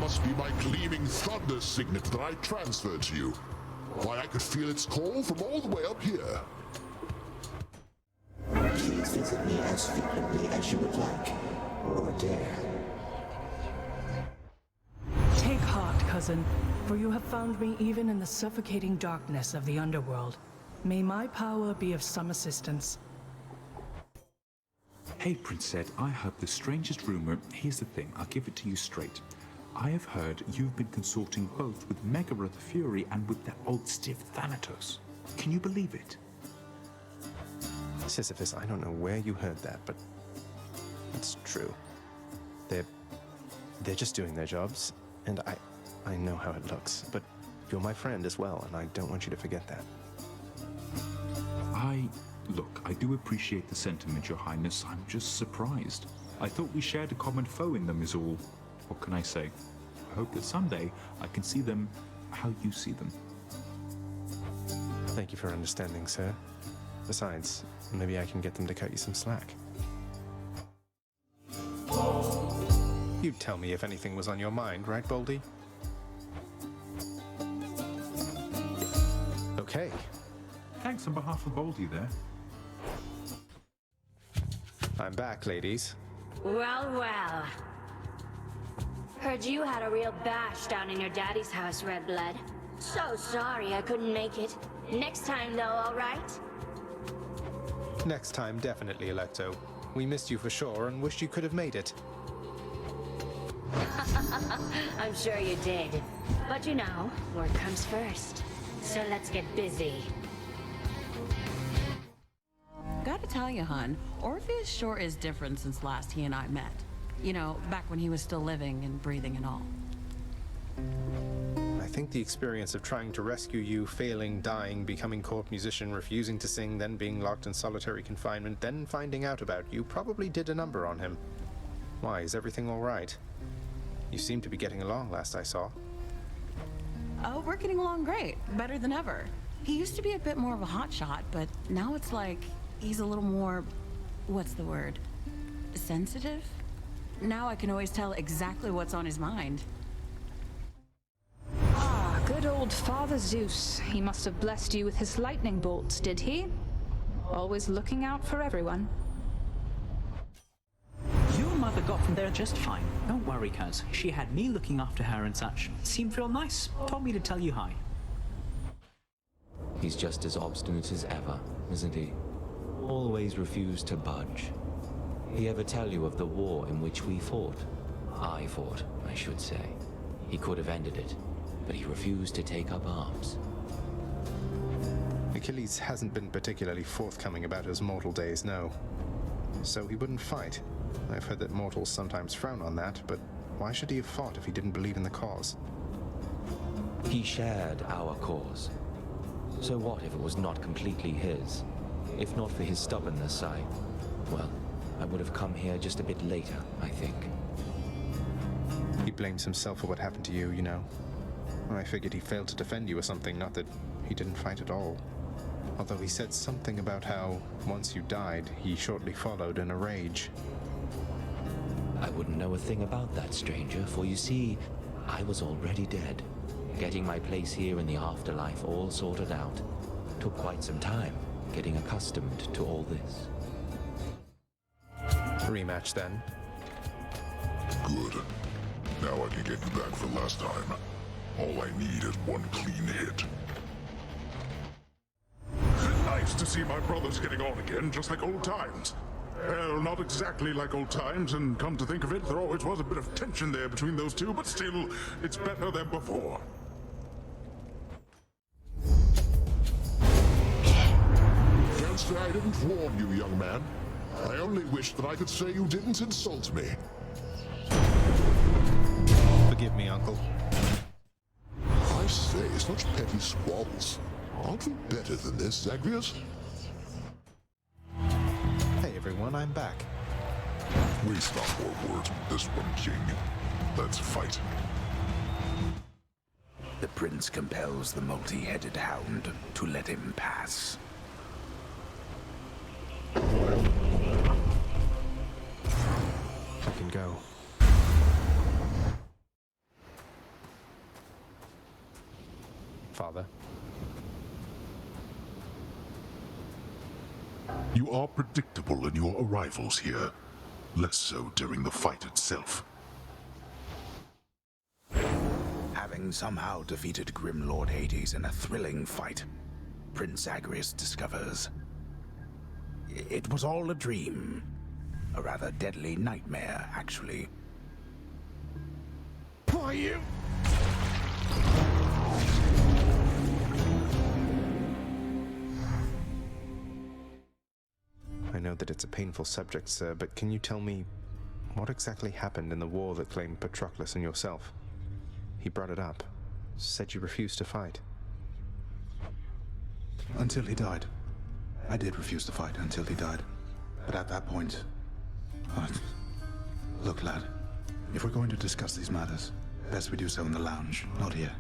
must be my gleaming thunder signet that I transferred to you. Why, I could feel its call from all the way up here. Please visit me as frequently as you would like, or dare. Take heart, cousin, for you have found me even in the suffocating darkness of the underworld. May my power be of some assistance. Hey, Princess, I heard the strangest rumor. Here's the thing, I'll give it to you straight. I have heard you've been consorting both with Megaroth the Fury and with that old stiff Thanatos. Can you believe it? Sisyphus, I don't know where you heard that, but it's true. They're just doing their jobs, and I know how it looks, but you're my friend as well, and I don't want you to forget that. Look, I do appreciate the sentiment, Your Highness. I'm just surprised. I thought we shared a common foe in them is all. What can I say? I hope that someday I can see them how you see them. Thank you for understanding, sir. Besides, maybe I can get them to cut you some slack. You'd tell me if anything was on your mind, right, Boldy? Okay. Thanks on behalf of Boldy there. I'm back, ladies. Well, well. Heard you had a real bash down in your daddy's house, Red Blood. So sorry I couldn't make it. Next time, though, all right? Next time, definitely, Electo. We missed you for sure and wished you could have made it. I'm sure you did. But you know, work comes first. So let's get busy. Gotta tell you, hon, Orpheus sure is different since last he and I met. You know, back when he was still living and breathing and all. I think the experience of trying to rescue you, failing, dying, becoming court musician, refusing to sing, then being locked in solitary confinement, then finding out about you probably did a number on him. Why, is everything all right? You seem to be getting along last I saw. Oh, we're getting along great. Better than ever. He used to be a bit more of a hotshot, but now it's like he's a little more, what's the word? Sensitive? Now I can always tell exactly what's on his mind. Ah, good old Father Zeus. He must have blessed you with his lightning bolts, did he? Always looking out for everyone. Your mother got from there just fine. Don't worry, cuz. She had me looking after her and such. Seemed real nice. Told me to tell you hi. He's just as obstinate as ever, isn't he? Always refused to budge. He ever tell you of the war in which we fought? I fought, I should say. He could have ended it, but he refused to take up arms. Achilles hasn't been particularly forthcoming about his mortal days, no. So he wouldn't fight. I've heard that mortals sometimes frown on that, but why should he have fought if he didn't believe in the cause? He shared our cause. So what if it was not completely his? If not for his stubbornness, well, I would have come here just a bit later, I think. He blames himself for what happened to you, you know. I figured he failed to defend you or something, not that he didn't fight at all. Although he said something about how, once you died, he shortly followed in a rage. I wouldn't know a thing about that, stranger, for you see, I was already dead. Getting my place here in the afterlife all sorted out. Took quite some time, getting accustomed to all this. Rematch, then. Good. Now I can get you back for last time. All I need is one clean hit. Nice to see my brothers getting on again, just like old times. Well, not exactly like old times, and come to think of it, there always was a bit of tension there between those two, but still, it's better than before. Can't say I didn't warn you, young man. I only wish that I could say you didn't insult me. Forgive me, Uncle. I say, such petty squabbles. Aren't we better than this, Zagreus? Hey everyone, I'm back. Waste not more words with this one, King. Let's fight. The prince compels the multi-headed hound to let him pass. I can go. Father. You are predictable in your arrivals here. Less so during the fight itself. Having somehow defeated Grim Lord Hades in a thrilling fight, Prince Exagryph discovers it was all a dream. A rather deadly nightmare, actually. Why you? I know that it's a painful subject, sir, but can you tell me what exactly happened in the war that claimed Patroclus and yourself? He brought it up. Said you refused to fight. Until he died. I did refuse to fight until he died. But at that point... Look, lad. If we're going to discuss these matters, best we do so in the lounge, not here.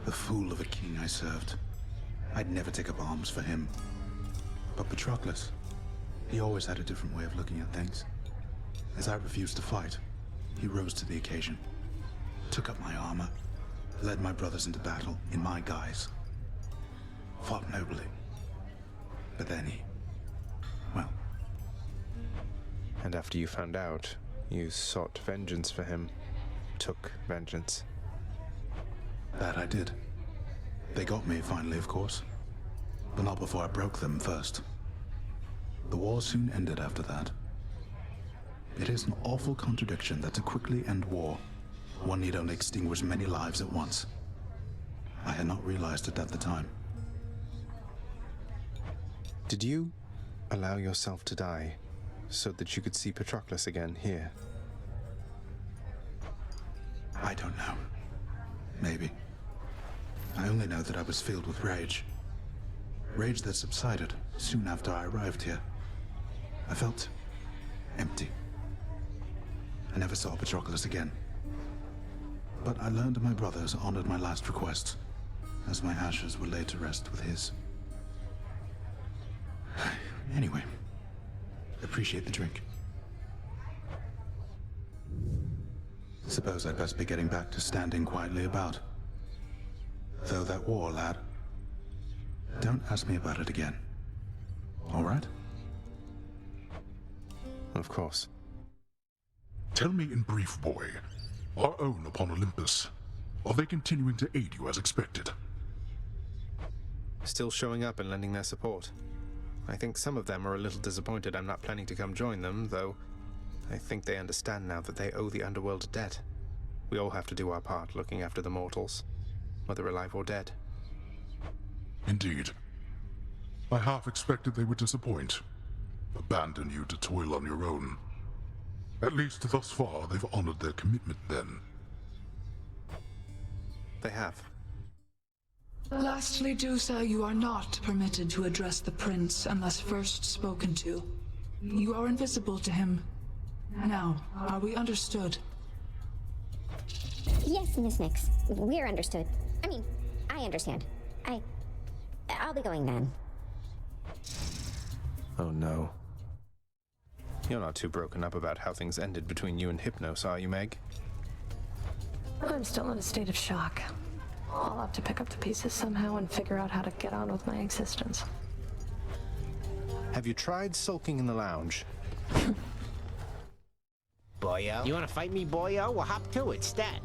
The fool of a king I served. I'd never take up arms for him. But Patroclus, he always had a different way of looking at things. As I refused to fight, he rose to the occasion, took up my armor, led my brothers into battle in my guise, fought nobly. But then he... well... And after you found out, you sought vengeance for him, took vengeance. That I did. They got me finally, of course. But not before I broke them first. The war soon ended after that. It is an awful contradiction that to quickly end war, one need only extinguish many lives at once. I had not realized it at the time. Did you allow yourself to die so that you could see Patroclus again here? I don't know. Maybe. I only know that I was filled with rage. Rage that subsided soon after I arrived here. I felt empty. I never saw Patroclus again. But I learned my brothers honored my last request, as my ashes were laid to rest with his. Anyway, appreciate the drink. Suppose I'd best be getting back to standing quietly about. Though that war, lad, don't ask me about it again. All right? Of course. Tell me in brief, boy. Our own upon Olympus. Are they continuing to aid you as expected? Still showing up and lending their support. I think some of them are a little disappointed I'm not planning to come join them, though I think they understand now that they owe the underworld a debt. We all have to do our part looking after the mortals, whether alive or dead. Indeed. I half expected they would disappoint. Abandon you to toil on your own. At least thus far, they've honored their commitment then. They have. Lastly, Dusa, you are not permitted to address the prince unless first spoken to. You are invisible to him. Now, are we understood? Yes, Miss Nix. We're understood. I mean, I understand. I'll be going then. Oh no. You're not too broken up about how things ended between you and Hypnos, are you, Meg? I'm still in a state of shock. I'll have to pick up the pieces somehow and figure out how to get on with my existence. Have you tried sulking in the lounge? Boyo? You wanna fight me, boyo? Well, hop to it, stat.